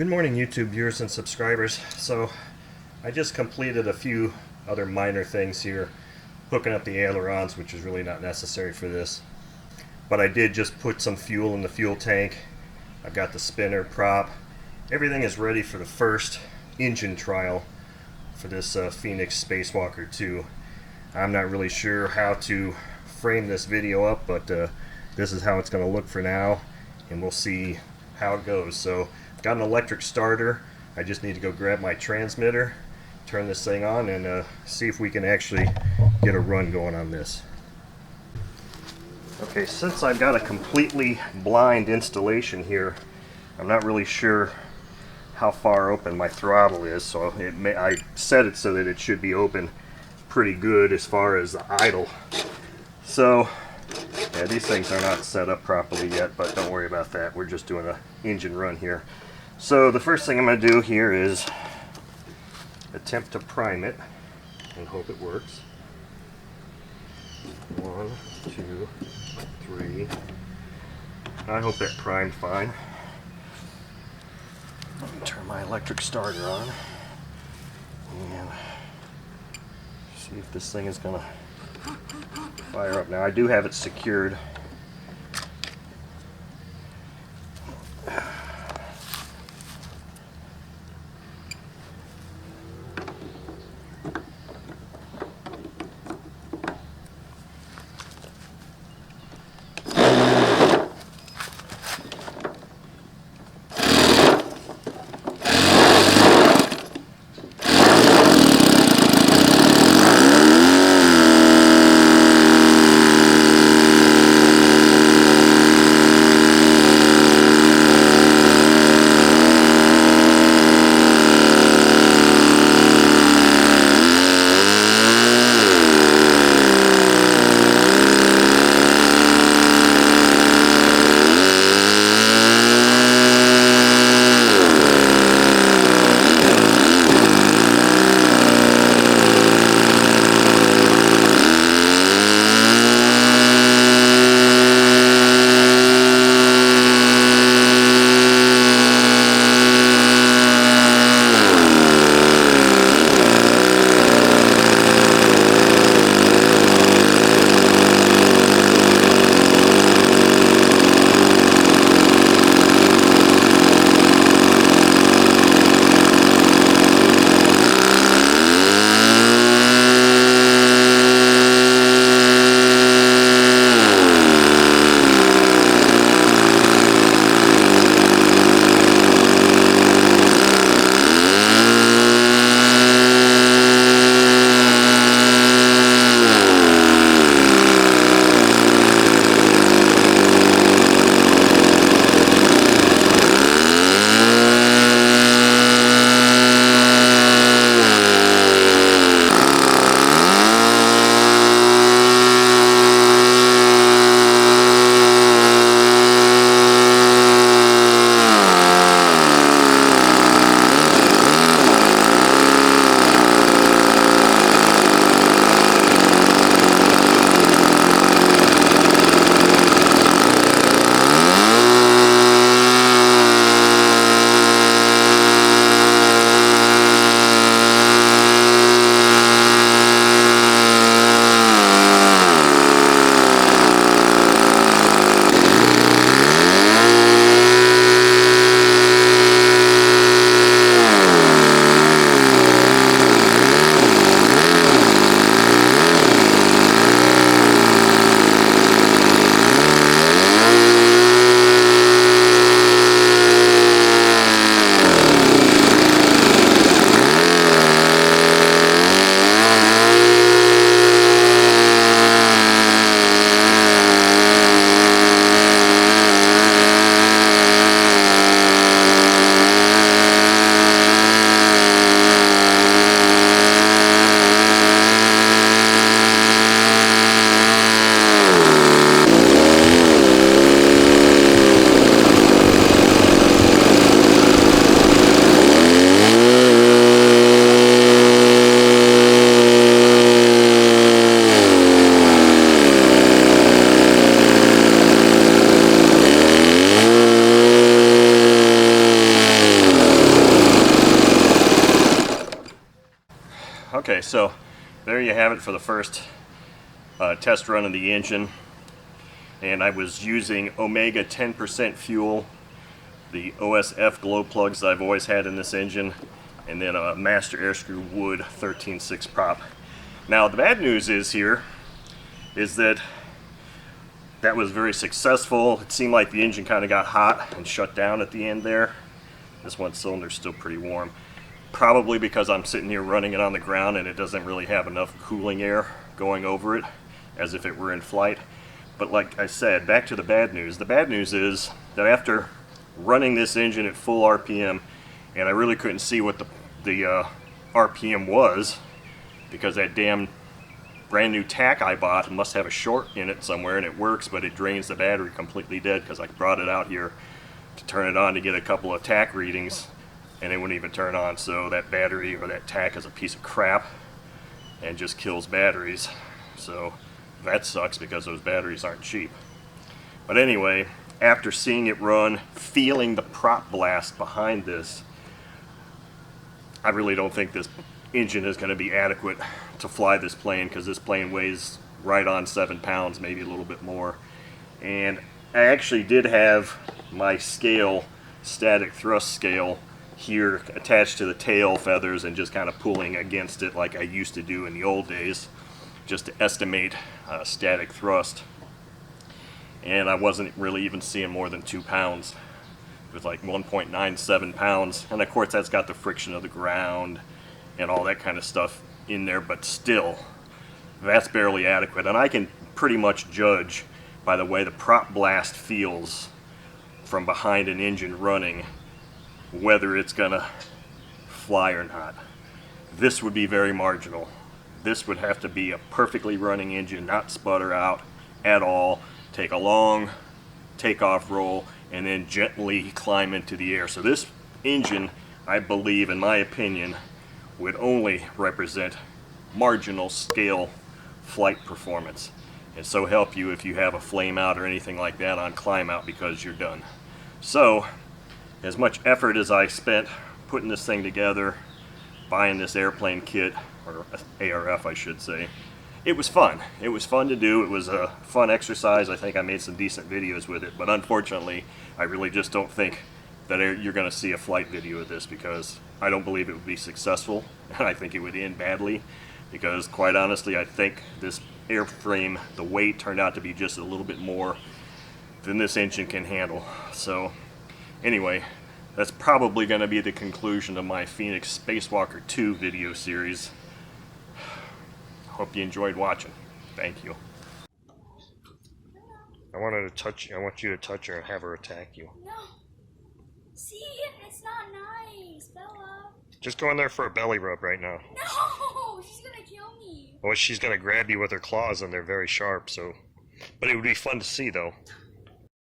Good morning, YouTube viewers and subscribers. So I just completed a few other minor things here, hooking up the ailerons, which is really not necessary for this, but I did just put some fuel in the fuel tank. I've got the spinner prop. Everything is ready for the first engine trial for this Phonenix Spacewalker 2. I'm not really sure how to frame this video up, but this is how it's going to look for now, and we'll see how it goes. So got an electric starter. I just need to go grab my transmitter, turn this thing on, and see if we can actually get a run going on this. Okay, since I've got a completely blind installation here, I'm not really sure how far open my throttle is, so I set it so that it should be open pretty good as far as the idle. So yeah, these things are not set up properly yet, but don't worry about that. We're just doing an engine run here. So the first thing I'm going to do here is attempt to prime it and hope it works. 1, 2, 3. I hope that primed fine. Let me turn my electric starter on and see if this thing is going to fire up. Now I do have it secured. Okay, so there you have it for the first test run of the engine. And I was using Omega 10% fuel, the OSF glow plugs that I've always had in this engine, and then a Master Airscrew Wood 13.6 prop. Now the bad news is that was very successful. It seemed like the engine kind of got hot and shut down at the end there. This one cylinder's still pretty warm. Probably because I'm sitting here running it on the ground and it doesn't really have enough cooling air going over it as if it were in flight. But like I said, back to the bad news. The bad news is that after running this engine at full RPM, and I really couldn't see what the RPM was because that damn brand new tack I bought must have a short in it somewhere, and it works, but it drains the battery completely dead because I brought it out here to turn it on to get a couple of tack readings, and it wouldn't even turn on. So that battery or that tack is a piece of crap and just kills batteries. So that sucks because those batteries aren't cheap. But anyway, after seeing it run, feeling the prop blast behind this, I really don't think this engine is going to be adequate to fly this plane, because this plane weighs right on 7 pounds, maybe a little bit more. And I actually did have my scale, static thrust scale, here attached to the tail feathers and just kind of pulling against it like I used to do in the old days, just to estimate static thrust. And I wasn't really even seeing more than 2 pounds. It was like 1.97 pounds. And of course that's got the friction of the ground and all that kind of stuff in there, but still, that's barely adequate. And I can pretty much judge by the way the prop blast feels from behind an engine running whether it's gonna fly or not. This would be very marginal. This would have to be a perfectly running engine, not sputter out at all, take a long takeoff roll, and then gently climb into the air. So this engine, I believe, in my opinion, would only represent marginal scale flight performance, and so help you if you have a flame out or anything like that on climb out, because you're done. So as much effort as I spent putting this thing together, buying this airplane kit, or ARF I should say, it was fun. It was fun to do. It was a fun exercise. I think I made some decent videos with it, but unfortunately I really just don't think that you're going to see a flight video of this, because I don't believe it would be successful, and I think it would end badly, because quite honestly I think this airframe, the weight turned out to be just a little bit more than this engine can handle. So anyway, that's probably going to be the conclusion of my Phonenix Spacewalker 2 video series. Hope you enjoyed watching. Thank you. I want you to touch her and have her attack you. No. See, it's not nice, Bella. Just go in there for a belly rub right now. No, she's gonna kill me. Well, she's gonna grab you with her claws, and they're very sharp, so. But it would be fun to see, though.